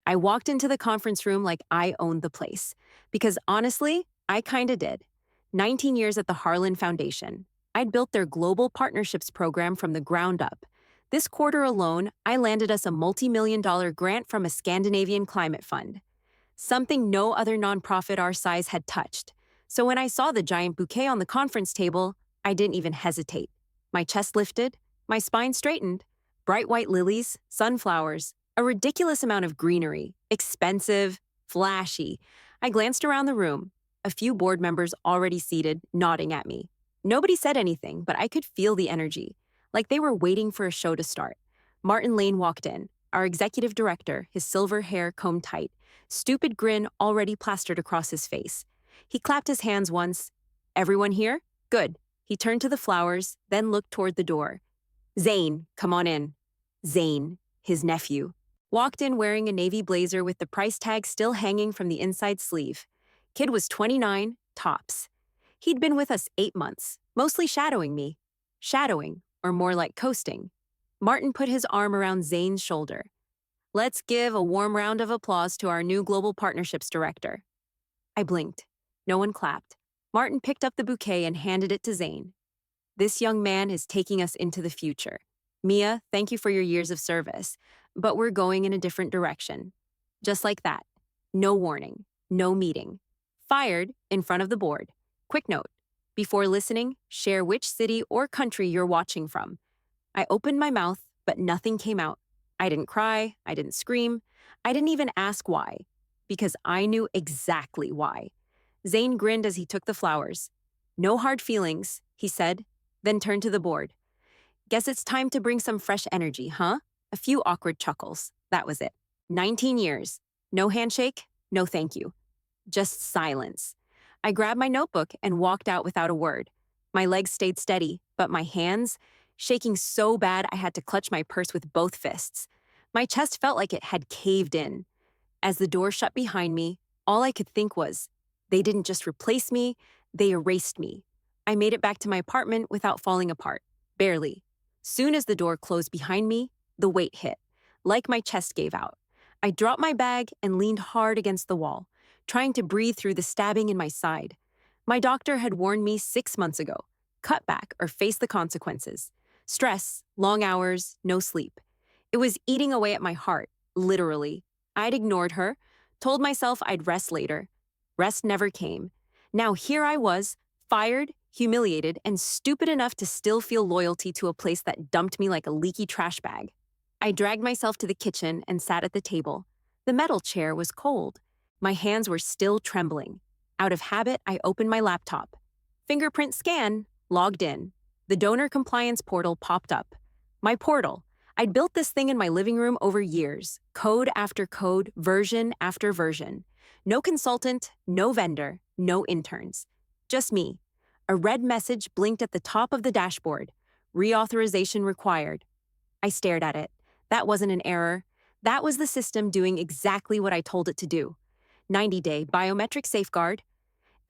I walked into the conference room like I owned the place. Because honestly, I kinda did. 19 years at the Harlan Foundation. I'd built their global partnerships program from the ground up. This quarter alone, I landed us a multi-million dollar grant from a Scandinavian climate fund. Something no other nonprofit our size had touched. So when I saw the giant bouquet on the conference table, I didn't even hesitate. My chest lifted, my spine straightened. Bright white lilies, sunflowers, a ridiculous amount of greenery, expensive, flashy. I glanced around the room, a few board members already seated, nodding at me. Nobody said anything, but I could feel the energy, like they were waiting for a show to start. Martin Lane walked in, our executive director, his silver hair combed tight, stupid grin already plastered across his face. He clapped his hands once. Everyone here? Good. He turned to the flowers, then looked toward the door. Zane, come on in. Zane, his nephew, walked in wearing a navy blazer with the price tag still hanging from the inside sleeve. Kid was 29, tops. He'd been with us 8 months, mostly shadowing me. Shadowing, or more like coasting. Martin put his arm around Zane's shoulder. Let's give a warm round of applause to our new Global Partnerships Director. I blinked. No one clapped. Martin picked up the bouquet and handed it to Zane. This young man is taking us into the future. Mia, thank you for your years of service, but we're going in a different direction. Just like that. No warning. No meeting. Fired in front of the board. Quick note. Before listening, share which city or country you're watching from. I opened my mouth, but nothing came out. I didn't cry. I didn't scream. I didn't even ask why. Because I knew exactly why. Zane grinned as he took the flowers. No hard feelings, he said, then turned to the board. Guess it's time to bring some fresh energy, huh? A few awkward chuckles. That was it. 19 years. No handshake, no thank you. Just silence. I grabbed my notebook and walked out without a word. My legs stayed steady, but my hands, shaking so bad I had to clutch my purse with both fists. My chest felt like it had caved in. As the door shut behind me, all I could think was, they didn't just replace me, they erased me. I made it back to my apartment without falling apart. Barely. Soon as the door closed behind me, the weight hit, like my chest gave out. I dropped my bag and leaned hard against the wall, trying to breathe through the stabbing in my side. My doctor had warned me 6 months ago, cut back or face the consequences. Stress, long hours, no sleep. It was eating away at my heart, literally. I'd ignored her, told myself I'd rest later. Rest never came. Now here I was, fired, humiliated, and stupid enough to still feel loyalty to a place that dumped me like a leaky trash bag. I dragged myself to the kitchen and sat at the table. The metal chair was cold. My hands were still trembling. Out of habit, I opened my laptop. Fingerprint scan, logged in. The donor compliance portal popped up. My portal. I'd built this thing in my living room over years, code after code, version after version. No consultant, no vendor, no interns. Just me. A red message blinked at the top of the dashboard. Reauthorization required. I stared at it. That wasn't an error. That was the system doing exactly what I told it to do. 90-day biometric safeguard.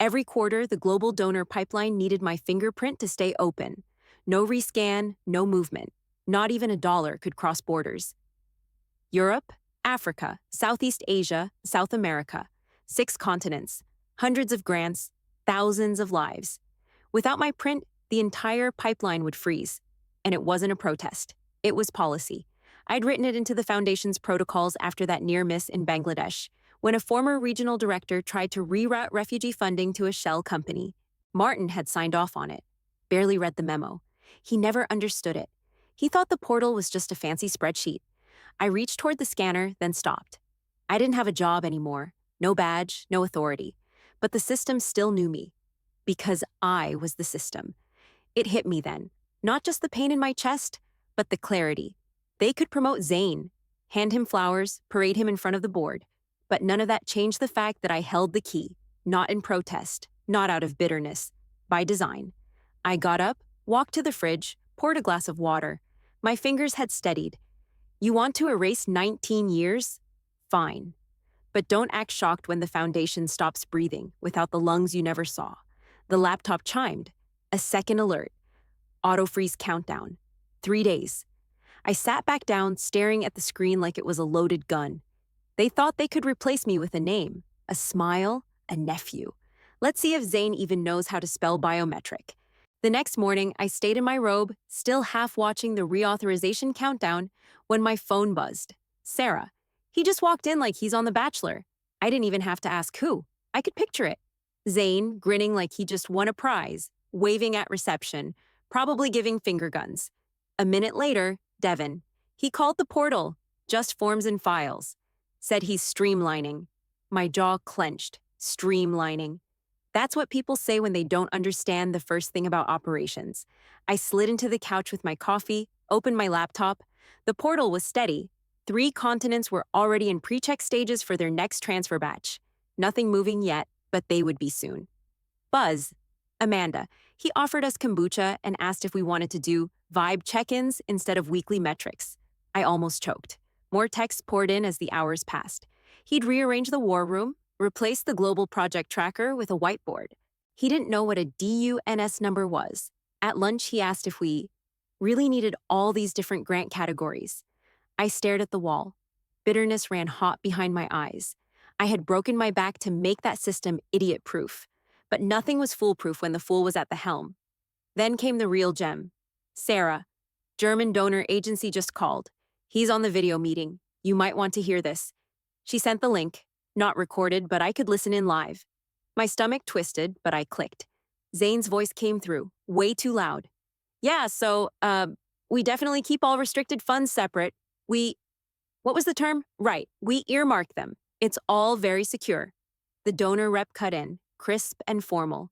Every quarter, the global donor pipeline needed my fingerprint to stay open. No rescan, no movement. Not even $1 could cross borders. Europe, Africa, Southeast Asia, South America. 6 continents. Hundreds of grants. Thousands of lives. Without my print, the entire pipeline would freeze. And it wasn't a protest. It was policy. I'd written it into the Foundation's protocols after that near miss in Bangladesh, when a former regional director tried to reroute refugee funding to a shell company. Martin had signed off on it. Barely read the memo. He never understood it. He thought the portal was just a fancy spreadsheet. I reached toward the scanner, then stopped. I didn't have a job anymore. No badge, no authority. But the system still knew me. Because I was the system. It hit me then. Not just the pain in my chest, but the clarity. They could promote Zane, hand him flowers, parade him in front of the board. But none of that changed the fact that I held the key. Not in protest, not out of bitterness. By design. I got up, walked to the fridge, poured a glass of water. My fingers had steadied. You want to erase 19 years? Fine. But don't act shocked when the Foundation stops breathing without the lungs you never saw. The laptop chimed. A second alert. Auto-freeze countdown. 3 days. I sat back down, staring at the screen like it was a loaded gun. They thought they could replace me with a name, a smile, a nephew. Let's see if Zane even knows how to spell biometric. The next morning, I stayed in my robe, still half watching the reauthorization countdown, when my phone buzzed. Sarah. He just walked in like he's on The Bachelor. I didn't even have to ask who. I could picture it. Zane, grinning like he just won a prize, waving at reception, probably giving finger guns. A minute later, Devin. He called the portal, just forms and files. Said he's streamlining. My jaw clenched. Streamlining. That's what people say when they don't understand the first thing about operations. I slid into the couch with my coffee, opened my laptop. The portal was steady. 3 continents were already in pre-check stages for their next transfer batch. Nothing moving yet, but they would be soon. Buzz. Amanda. He offered us kombucha and asked if we wanted to do vibe check-ins instead of weekly metrics. I almost choked. More texts poured in as the hours passed. He'd rearrange the war room, replace the global project tracker with a whiteboard. He didn't know what a DUNS number was. At lunch, he asked if we really needed all these different grant categories. I stared at the wall. Bitterness ran hot behind my eyes. I had broken my back to make that system idiot-proof. But nothing was foolproof when the fool was at the helm. Then came the real gem. Sarah. German donor agency just called. He's on the video meeting. You might want to hear this. She sent the link. Not recorded, but I could listen in live. My stomach twisted, but I clicked. Zane's voice came through, way too loud. Yeah, so, we definitely keep all restricted funds separate. What was the term? Right, we earmark them. It's all very secure. The donor rep cut in, crisp and formal.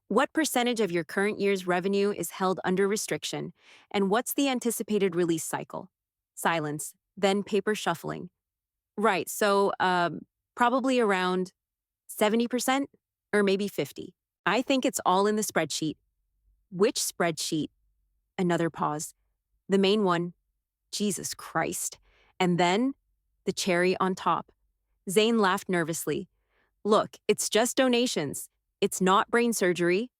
What percentage of your current year's revenue is held under restriction, and what's the anticipated release cycle? Silence, then paper shuffling. Right, so, probably around 70% or maybe 50. I think it's all in the spreadsheet. Which spreadsheet? Another pause. The main one. Jesus Christ. And then, the cherry on top. Zane laughed nervously. Look, it's just donations. It's not brain surgery.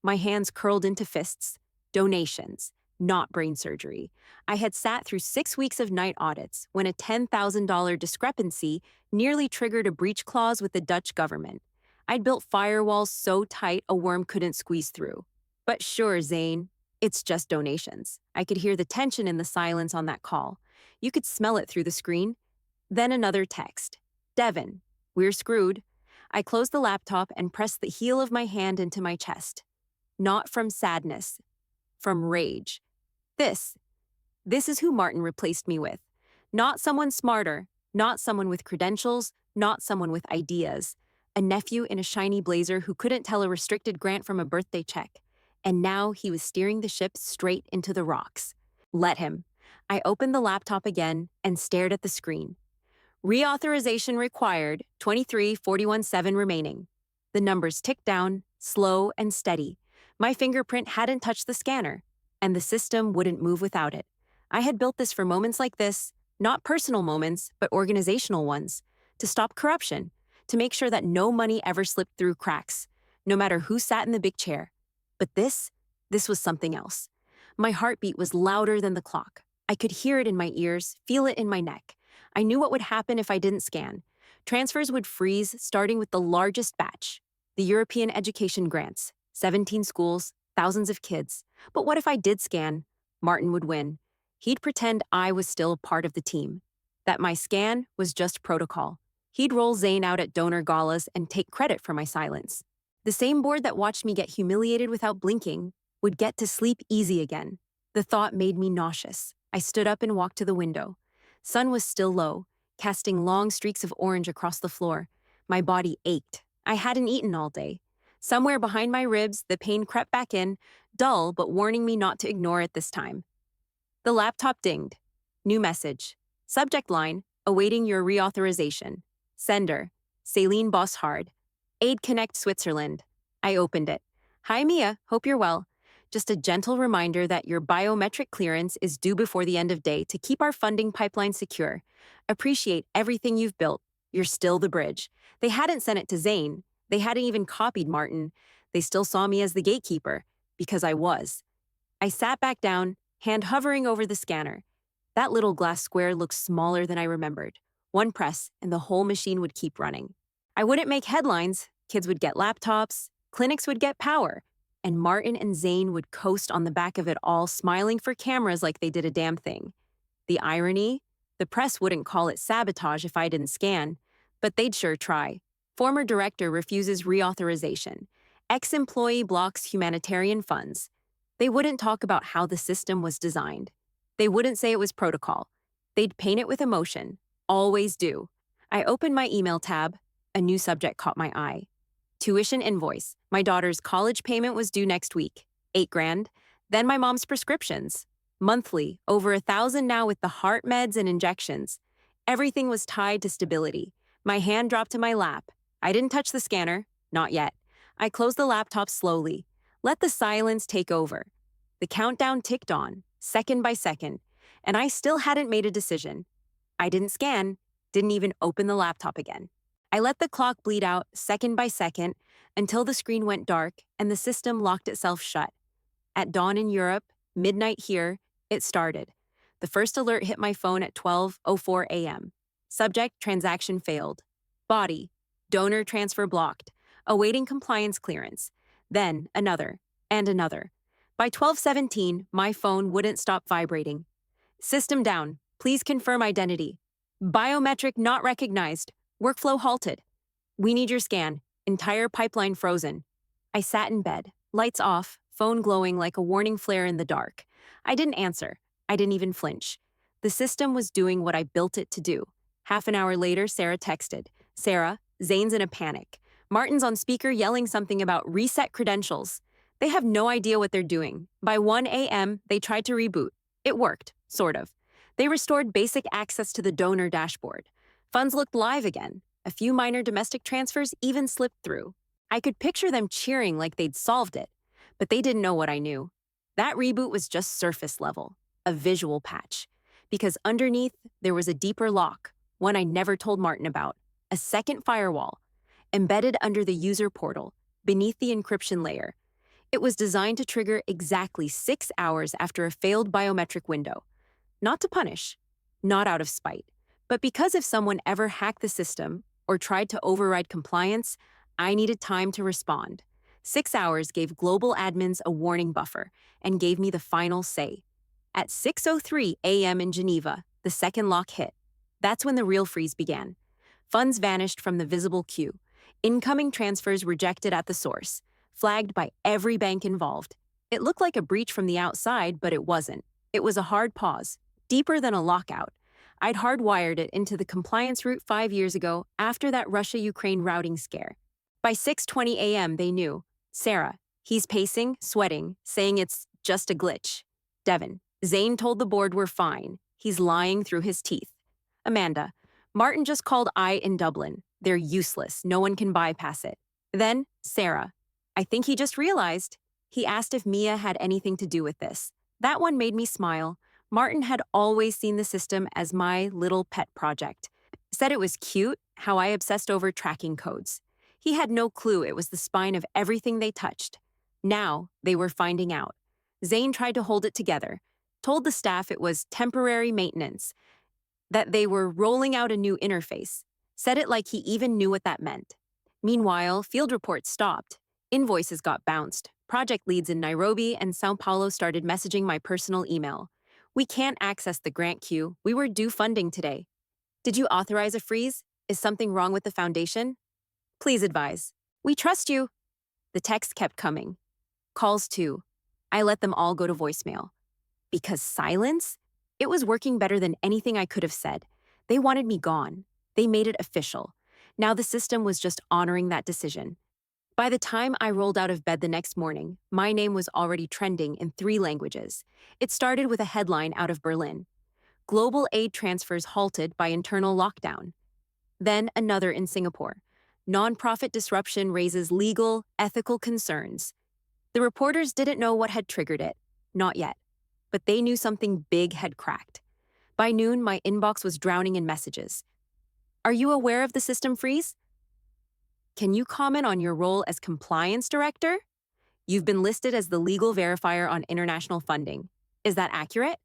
My hands curled into fists. Donations, not brain surgery. I had sat through 6 weeks of night audits when a $10,000 discrepancy nearly triggered a breach clause with the Dutch government. I'd built firewalls so tight a worm couldn't squeeze through. But sure, Zane, it's just donations. I could hear the tension in the silence on that call. You could smell it through the screen. Then another text. Devin, we're screwed. I closed the laptop and pressed the heel of my hand into my chest. Not from sadness, from rage. This is who Martin replaced me with. Not someone smarter, not someone with credentials, not someone with ideas. A nephew in a shiny blazer who couldn't tell a restricted grant from a birthday check. And now he was steering the ship straight into the rocks. Let him. I opened the laptop again and stared at the screen. Reauthorization required, 23,41,7 remaining. The numbers ticked down, slow and steady. My fingerprint hadn't touched the scanner, and the system wouldn't move without it. I had built this for moments like this, not personal moments, but organizational ones, to stop corruption, to make sure that no money ever slipped through cracks, no matter who sat in the big chair. But this was something else. My heartbeat was louder than the clock. I could hear it in my ears, feel it in my neck. I knew what would happen if I didn't scan. Transfers would freeze, starting with the largest batch, the European education grants, 17 schools, thousands of kids. But what if I did scan? Martin would win. He'd pretend I was still part of the team, that my scan was just protocol. He'd roll Zane out at donor galas and take credit for my silence. The same board that watched me get humiliated without blinking would get to sleep easy again. The thought made me nauseous. I stood up and walked to the window. Sun was still low, casting long streaks of orange across the floor. My body ached. I hadn't eaten all day. Somewhere behind my ribs, the pain crept back in, dull but warning me not to ignore it this time. The laptop dinged. New message. Subject line, awaiting your reauthorization. Sender, Celine Bosshard. Aid Connect Switzerland. I opened it. Hi, Mia. Hope you're well. Just a gentle reminder that your biometric clearance is due before the end of day to keep our funding pipeline secure. Appreciate everything you've built. You're still the bridge. They hadn't sent it to Zane. They hadn't even copied Martin. They still saw me as the gatekeeper, because I was. I sat back down, hand hovering over the scanner. That little glass square looked smaller than I remembered. One press, and the whole machine would keep running. I wouldn't make headlines, kids would get laptops, clinics would get power, and Martin and Zane would coast on the back of it all, smiling for cameras like they did a damn thing. The irony? The press wouldn't call it sabotage if I didn't scan, but they'd sure try. Former director refuses reauthorization. Ex-employee blocks humanitarian funds. They wouldn't talk about how the system was designed. They wouldn't say it was protocol. They'd paint it with emotion. Always do. I opened my email tab. A new subject caught my eye. Tuition invoice. My daughter's college payment was due next week. $8,000. Then my mom's prescriptions. Monthly, over 1,000 now with the heart meds and injections. Everything was tied to stability. My hand dropped to my lap. I didn't touch the scanner. Not yet. I closed the laptop slowly. Let the silence take over. The countdown ticked on, second by second, and I still hadn't made a decision. I didn't scan, didn't even open the laptop again. I let the clock bleed out second by second until the screen went dark and the system locked itself shut. At dawn in Europe, midnight here, it started. The first alert hit my phone at 12:04 a.m. Subject: transaction failed. Body: donor transfer blocked. Awaiting compliance clearance. Then another, and another. By 12:17, my phone wouldn't stop vibrating. System down. Please confirm identity. Biometric not recognized. Workflow halted. We need your scan. Entire pipeline frozen. I sat in bed, lights off, phone glowing like a warning flare in the dark. I didn't answer. I didn't even flinch. The system was doing what I built it to do. Half an hour later, Sarah texted. Sarah, Zane's in a panic. Martin's on speaker yelling something about reset credentials. They have no idea what they're doing. By 1 a.m., they tried to reboot. It worked, sort of. They restored basic access to the donor dashboard. Funds looked live again. A few minor domestic transfers even slipped through. I could picture them cheering like they'd solved it, but they didn't know what I knew. That reboot was just surface level, a visual patch. Because underneath, there was a deeper lock, one I never told Martin about, a second firewall, embedded under the user portal, beneath the encryption layer. It was designed to trigger exactly 6 hours after a failed biometric window. Not to punish, not out of spite, but because if someone ever hacked the system or tried to override compliance, I needed time to respond. 6 hours gave global admins a warning buffer and gave me the final say. At 6:03 a.m. in Geneva, the second lock hit. That's when the real freeze began. Funds vanished from the visible queue. Incoming transfers rejected at the source, flagged by every bank involved. It looked like a breach from the outside, but it wasn't. It was a hard pause, deeper than a lockout. I'd hardwired it into the compliance route 5 years ago after that Russia-Ukraine routing scare. By 6:20 a.m., they knew. Sarah, he's pacing, sweating, saying it's just a glitch. Devin, Zane told the board we're fine. He's lying through his teeth. Amanda, Martin just called I in Dublin. They're useless. No one can bypass it. Then, Sarah, I think he just realized. He asked if Mia had anything to do with this. That one made me smile. Martin had always seen the system as my little pet project. Said it was cute, how I obsessed over tracking codes. He had no clue it was the spine of everything they touched. Now, they were finding out. Zane tried to hold it together, told the staff it was temporary maintenance, that they were rolling out a new interface, said it like he even knew what that meant. Meanwhile, field reports stopped. Invoices got bounced. Project leads in Nairobi and Sao Paulo started messaging my personal email. We can't access the grant queue. We were due funding today. Did you authorize a freeze? Is something wrong with the foundation? Please advise. We trust you. The text kept coming. Calls too. I let them all go to voicemail. Because silence? It was working better than anything I could have said. They wanted me gone. They made it official. Now the system was just honoring that decision. By the time I rolled out of bed the next morning, my name was already trending in 3 languages. It started with a headline out of Berlin. Global aid transfers halted by internal lockdown. Then another in Singapore. Nonprofit disruption raises legal, ethical concerns. The reporters didn't know what had triggered it. Not yet. But they knew something big had cracked. By noon, my inbox was drowning in messages. Are you aware of the system freeze? Can you comment on your role as compliance director? You've been listed as the legal verifier on international funding. Is that accurate?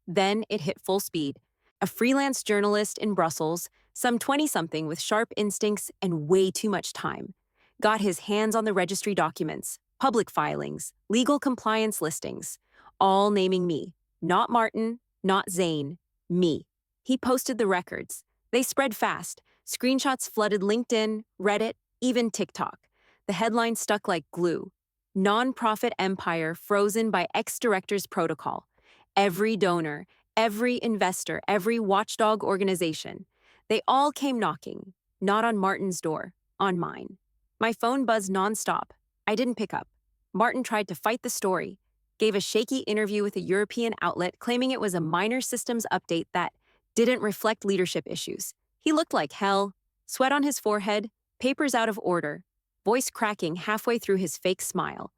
Then it hit full speed. A freelance journalist in Brussels, some 20-something with sharp instincts and way too much time, got his hands on the registry documents, public filings, legal compliance listings, all naming me. Not Martin, not Zane, me. He posted the records. They spread fast. Screenshots flooded LinkedIn, Reddit, even TikTok. The headline stuck like glue. Nonprofit empire frozen by ex-director's protocol. Every donor, every investor, every watchdog organization. They all came knocking, not on Martin's door, on mine. My phone buzzed nonstop. I didn't pick up. Martin tried to fight the story, gave a shaky interview with a European outlet claiming it was a minor systems update that didn't reflect leadership issues. He looked like hell, sweat on his forehead, papers out of order, voice cracking halfway through his fake smile.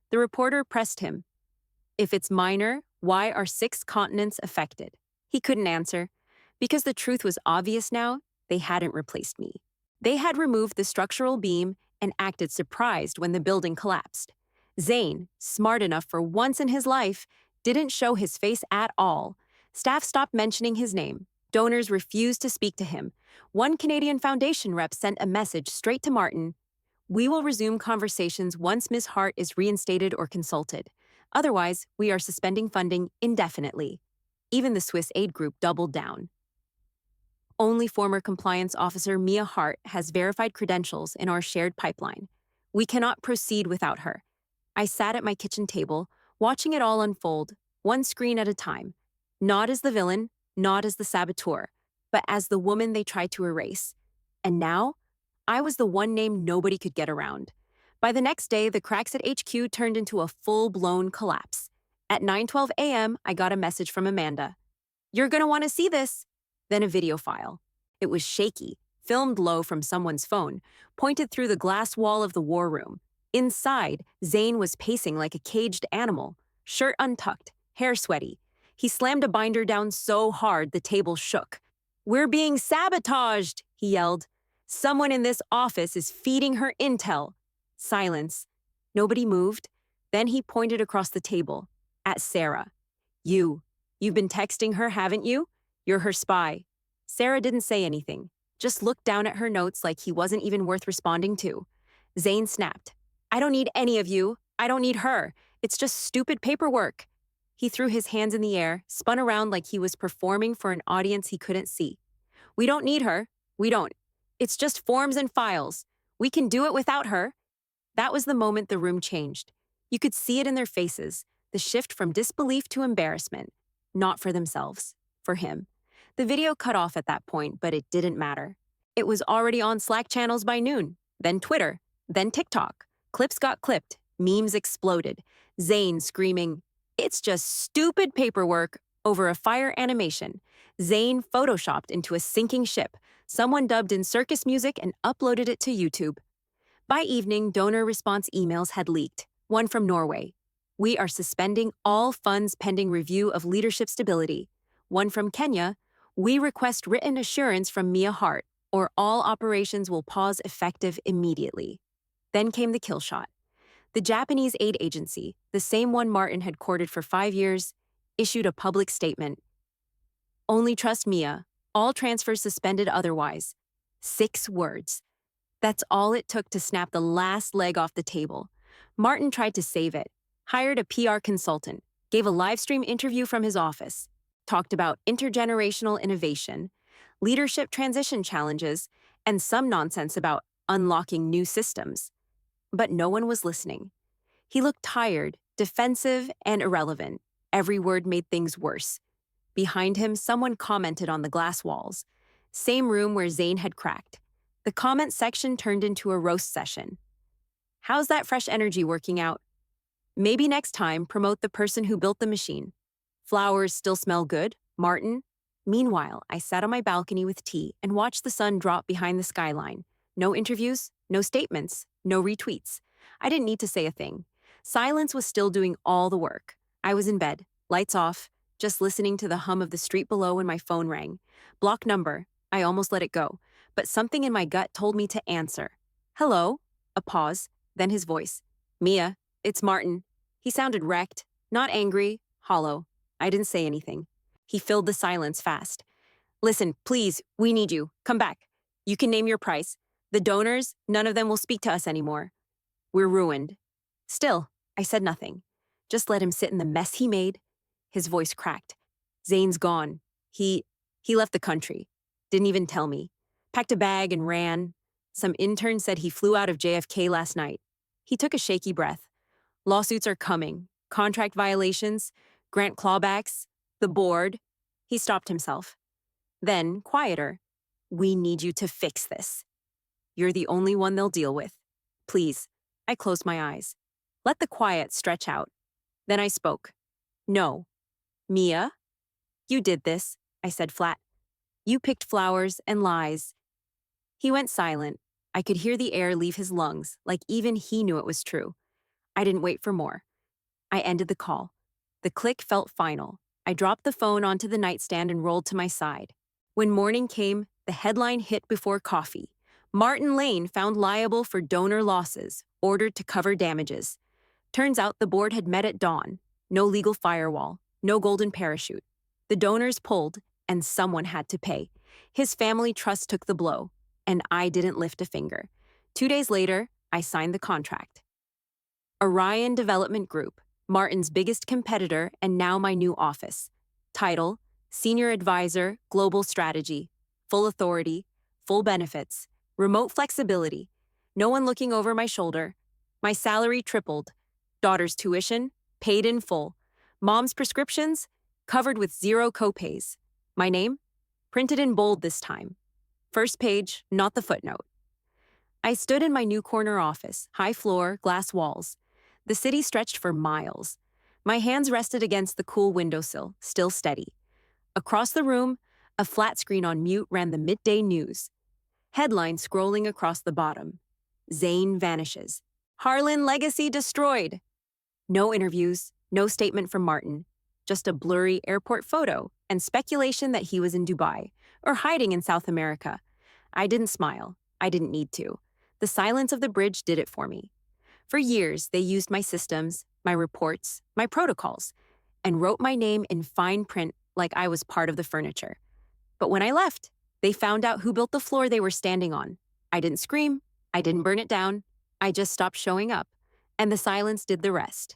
The reporter pressed him. If it's minor, why are 6 continents affected? He couldn't answer. Because the truth was obvious now, they hadn't replaced me. They had removed the structural beam and acted surprised when the building collapsed. Zane, smart enough for once in his life, didn't show his face at all. Staff stopped mentioning his name. Donors refused to speak to him. One Canadian Foundation rep sent a message straight to Martin. We will resume conversations once Ms. Hart is reinstated or consulted. Otherwise, we are suspending funding indefinitely. Even the Swiss aid group doubled down. Only former compliance officer Mia Hart has verified credentials in our shared pipeline. We cannot proceed without her. I sat at my kitchen table, watching it all unfold, one screen at a time. Not as the villain, not as the saboteur, but as the woman they tried to erase. And now, I was the one name nobody could get around. By the next day, the cracks at HQ turned into a full-blown collapse. At 9:12 a.m., I got a message from Amanda. You're gonna want to see this. Then a video file. It was shaky, filmed low from someone's phone, pointed through the glass wall of the war room. Inside, Zane was pacing like a caged animal, shirt untucked, hair sweaty. He slammed a binder down so hard the table shook. We're being sabotaged, he yelled. Someone in this office is feeding her intel. Silence. Nobody moved. Then he pointed across the table, at Sarah. You've been texting her, haven't you? You're her spy. Sarah didn't say anything, just looked down at her notes like he wasn't even worth responding to. Zane snapped. I don't need any of you. I don't need her. It's just stupid paperwork. He threw his hands in the air, spun around like he was performing for an audience he couldn't see. We don't need her. We don't. It's just forms and files. We can do it without her. That was the moment the room changed. You could see it in their faces, the shift from disbelief to embarrassment. Not for themselves, for him. The video cut off at that point, but it didn't matter. It was already on Slack channels by noon, then Twitter, then TikTok. Clips got clipped, memes exploded. Zane screaming, "It's just stupid paperwork," over a fire animation. Zane photoshopped into a sinking ship. Someone dubbed in circus music and uploaded it to YouTube. By evening, donor response emails had leaked, one from Norway. We are suspending all funds pending review of leadership stability. One from Kenya. We request written assurance from Mia Hart, or all operations will pause effective immediately. Then came the kill shot. The Japanese aid agency, the same one Martin had courted for 5 years, issued a public statement. Only trust Mia. All transfers suspended otherwise. 6 words. That's all it took to snap the last leg off the table. Martin tried to save it, hired a PR consultant, gave a live stream interview from his office, talked about intergenerational innovation, leadership transition challenges, and some nonsense about unlocking new systems. But no one was listening. He looked tired, defensive, and irrelevant. Every word made things worse. Behind him, someone commented on the glass walls. Same room where Zane had cracked. The comment section turned into a roast session. How's that fresh energy working out? Maybe next time, promote the person who built the machine. Flowers still smell good, Martin. Meanwhile, I sat on my balcony with tea and watched the sun drop behind the skyline. No interviews, no statements, no retweets. I didn't need to say a thing. Silence was still doing all the work. I was in bed, lights off, just listening to the hum of the street below when my phone rang. Block number. I almost let it go, but something in my gut told me to answer. Hello? A pause, then his voice. Mia, it's Martin. He sounded wrecked, not angry, hollow. I didn't say anything. He filled the silence fast. Listen, please, we need you. Come back. You can name your price. The donors, none of them will speak to us anymore. We're ruined. Still, I said nothing. Just let him sit in the mess he made. His voice cracked. Zane's gone. He left the country. Didn't even tell me. Packed a bag and ran. Some intern said he flew out of JFK last night. He took a shaky breath. Lawsuits are coming. Contract violations, grant clawbacks, the board. He stopped himself. Then, quieter. We need you to fix this. You're the only one they'll deal with. Please. I closed my eyes. Let the quiet stretch out. Then I spoke. No. Mia? You did this, I said flat. You picked flowers and lies. He went silent. I could hear the air leave his lungs, like even he knew it was true. I didn't wait for more. I ended the call. The click felt final. I dropped the phone onto the nightstand and rolled to my side. When morning came, the headline hit before coffee. Martin Lane found liable for donor losses, ordered to cover damages. Turns out the board had met at dawn. No legal firewall, no golden parachute. The donors pulled, and someone had to pay. His family trust took the blow, and I didn't lift a finger. 2 days later, I signed the contract. Orion Development Group, Martin's biggest competitor and now my new office. Title, Senior Advisor, Global Strategy. Full authority, full benefits, remote flexibility. No one looking over my shoulder. My salary tripled. Daughter's tuition, paid in full. Mom's prescriptions, covered with 0 copays. My name? Printed in bold this time. First page, not the footnote. I stood in my new corner office, high floor, glass walls. The city stretched for miles. My hands rested against the cool windowsill, still steady. Across the room, a flat screen on mute ran the midday news. Headline scrolling across the bottom. Zane vanishes. Harlan legacy destroyed. No interviews, no statement from Martin. Just a blurry airport photo and speculation that he was in Dubai or hiding in South America. I didn't smile. I didn't need to. The silence of the bridge did it for me. For years, they used my systems, my reports, my protocols, and wrote my name in fine print like I was part of the furniture. But when I left, they found out who built the floor they were standing on. I didn't scream. I didn't burn it down. I just stopped showing up. And the silence did the rest.